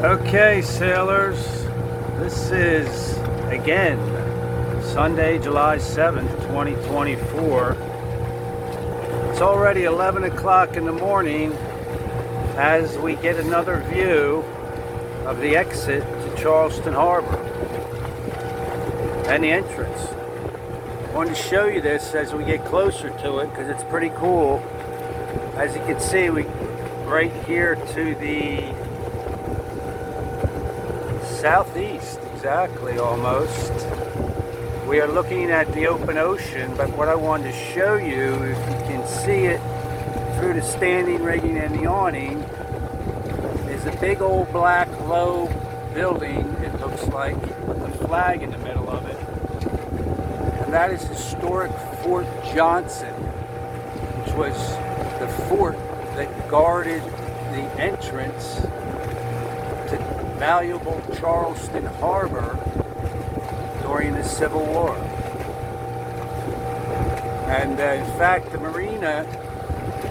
Okay, sailors, this is again Sunday, July 7th, 2024. It's already 11 o'clock in the morning as we get another view of the exit to Charleston Harbor and the entrance. I wanted to show you this as we get closer to it because it's pretty cool. As you can see, we right here to the southeast, exactly, almost. We are looking at the open ocean, but what I wanted to show you, if you can see it through the standing rigging and the awning, is a big old black low building, it looks like, with a flag in the middle of it. And that is historic Fort Johnson, which was the fort that guarded the entrance to valuable Charleston Harbor during the Civil War. And in fact, the marina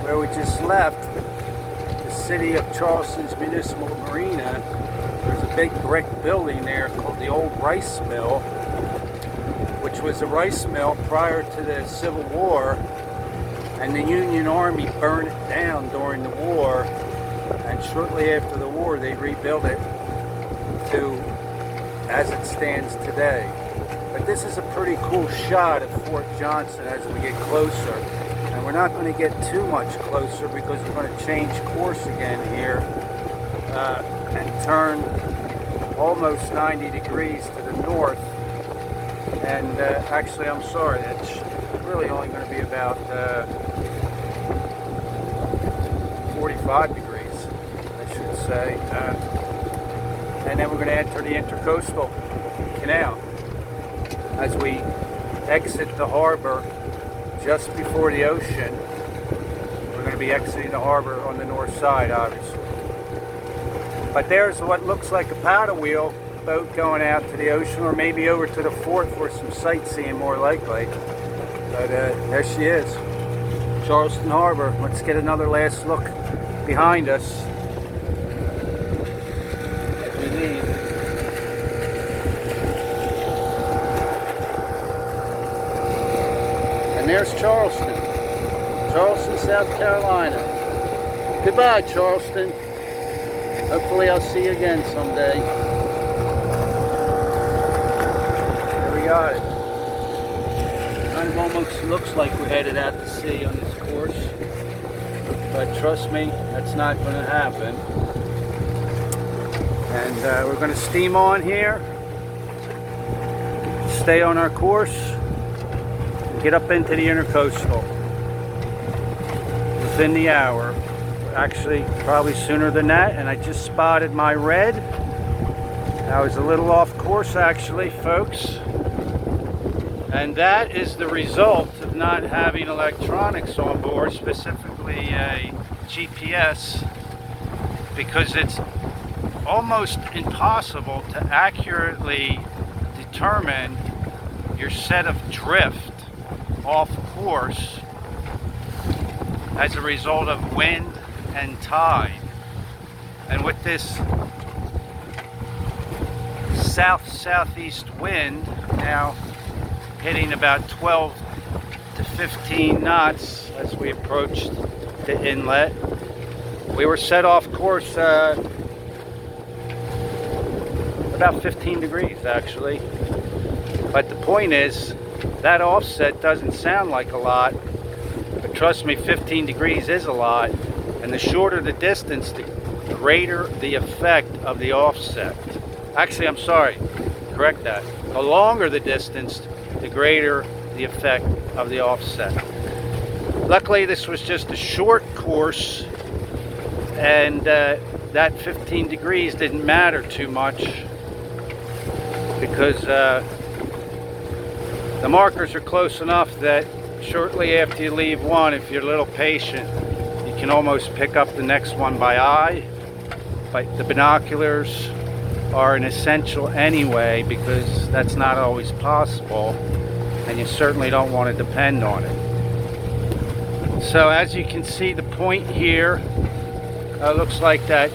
where we just left, the city of Charleston's municipal marina, there's a big brick building there called the Old Rice Mill, which was a rice mill prior to the Civil War, and the Union Army burned it down during the war, and shortly after the war they rebuilt it to as it stands today. But this is a pretty cool shot of Fort Johnson as we get closer, and we're not going to get too much closer because we're going to change course again here and turn almost 90 degrees to the north. And actually, I'm sorry, it's really only going to be about 45 degrees, I should say. And then we're going to enter the Intercoastal Canal as we exit the harbor just before the ocean. We're going to be exiting the harbor on the north side, obviously. But there's what looks like a paddle wheel boat going out to the ocean, or maybe over to the fort for some sightseeing, more likely. But there she is, Charleston Harbor. Let's get another last look behind us. And there's Charleston, South Carolina. Goodbye, Charleston. Hopefully I'll see you again someday. There we got it. Kind of almost looks like we're headed out to sea on this course. But trust me, that's not going to happen. And we're going to steam on here, stay on our course, and get up into the Intercoastal within the hour. Actually, probably sooner than that. And I just spotted my red. I was a little off course, actually, folks. And that is the result of not having electronics on board, specifically a GPS, because it's almost impossible to accurately determine your set of drift off course as a result of wind and tide. And with this southeast wind now hitting about 12 to 15 knots as we approached the inlet, we were set off course about 15 degrees actually. But the point is, that offset doesn't sound like a lot, but trust me, 15 degrees is a lot. And the shorter the distance, the greater the effect of the offset. Actually, I'm sorry, correct that. The longer the distance, the greater the effect of the offset. Luckily, this was just a short course, and that 15 degrees didn't matter too much because the markers are close enough that shortly after you leave one, if you're a little patient, you can almost pick up the next one by eye. But the binoculars are an essential anyway, because that's not always possible, and you certainly don't want to depend on it. So as you can see, the point here looks like that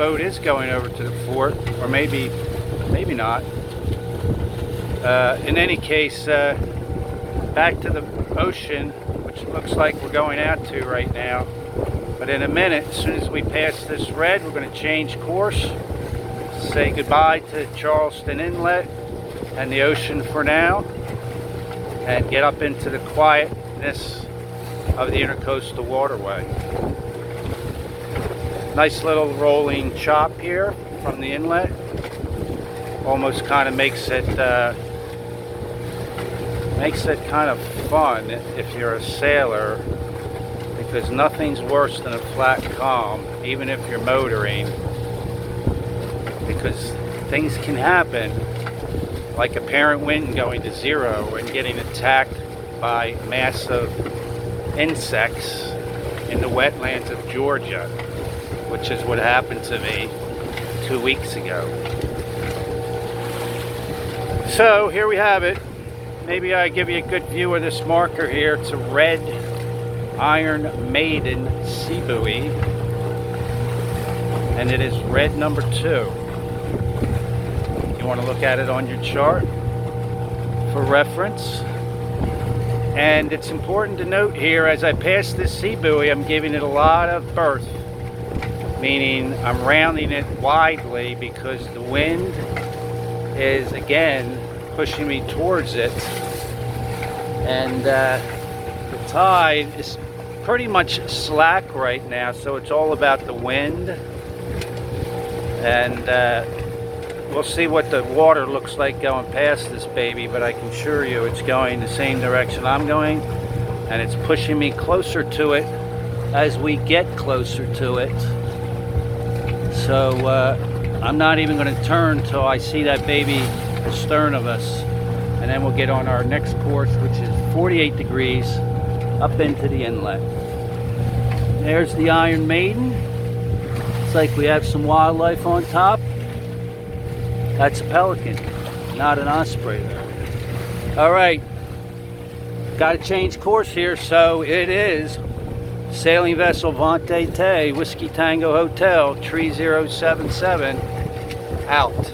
boat is going over to the fort, or maybe not. In any case, back to the ocean, which looks like we're going out to right now. But in a minute, as soon as we pass this red, we're going to change course, say goodbye to Charleston Inlet and the ocean for now, and get up into the quietness of the Intercoastal Waterway. Nice little rolling chop here from the inlet. Almost kind of makes it kind of fun if you're a sailor, because nothing's worse than a flat calm, even if you're motoring, because things can happen, like apparent wind going to zero and getting attacked by massive insects in the wetlands of Georgia, which is what happened to me 2 weeks ago. So here we have it. Maybe I give you a good view of this marker here. It's a red Iron Maiden sea buoy, and it is red number 2. You want to look at it on your chart for reference. And it's important to note here, as I pass this sea buoy, I'm giving it a lot of berth, meaning I'm rounding it widely because the wind is again pushing me towards it, and the tide is pretty much slack right now, so it's all about the wind. And we'll see what the water looks like going past this baby, but I can assure you it's going the same direction I'm going, and it's pushing me closer to it as we get closer to it. So I'm not even going to turn till I see that baby astern of us, and then we'll get on our next course, which is 48 degrees up into the inlet. There's the Iron Maiden. It's like we have some wildlife on top. That's a pelican, not an osprey. All right, got to change course here, so it is sailing vessel Vente Te, Whiskey Tango Hotel, 3077, out.